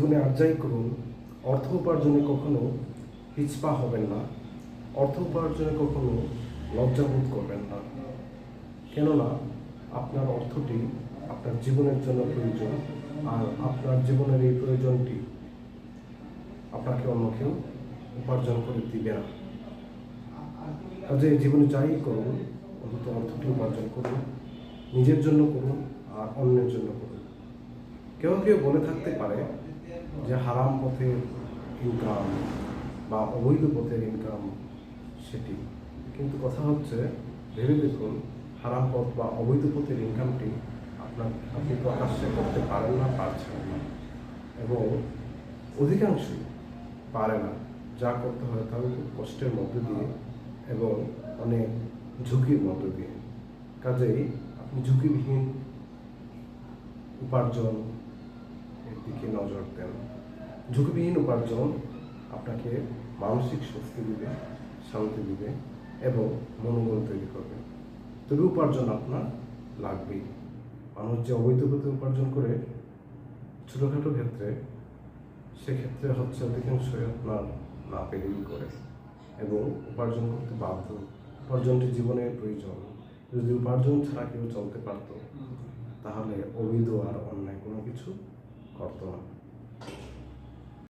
জীবনে আর যাই করুন, অর্থ উপার্জনে কখনো পিছপা হবেন না, অর্থ উপার্জনে কখনো লজ্জাবোধ করবেন না। কেননা আপনার অর্থটি আপনার জীবনের জন্য প্রয়োজন, আর আপনার জীবনের এই প্রয়োজনটি আপনাকে অন্য কেউ উপার্জন করে দিবে না। কাজে জীবনে যাই করুন, অন্তত অর্থটি উপার্জন করুন, নিজের জন্য করুন আর অন্যের জন্য করুন। কেউ কেউ বলে থাকতে পারে যে হারাম পথের ইনকাম বা অবৈধ পথের ইনকাম সেটি, কিন্তু কথা হচ্ছে ভেবে দেখুন, হারাম পথ বা অবৈধ পথের ইনকামটি আপনি প্রকাশ্যে করতে পারেন না, পারছেন না, এবং অধিকাংশই পারে না। যা করতে হয় তাও খুব কষ্টের মধ্য দিয়ে এবং অনেক ঝুঁকির মধ্য দিয়ে। কাজেই আপনি ঝুঁকিবিহীন উপার্জন এর দিকে নজর দেন। ঝুঁকিবিহীন উপার্জন আপনাকে মানসিক স্বস্তি দিবে, শান্তি দিবে এবং মনোবল তৈরি করবে। তবে উপার্জন আপনার লাগবেই। মানুষ যে অবৈধ পথে উপার্জন করে ছোটোখাটো ক্ষেত্রে, সেক্ষেত্রে হচ্ছে অধিকাংশই আপনার না পেরেই করে এবং উপার্জন করতে বাধ্য। উপার্জনটি জীবনের প্রয়োজন। যদি উপার্জন ছাড়া কেউ চলতে পারত, তাহলে অবৈধ আর অন্যায় কোনো কিছু করতো না।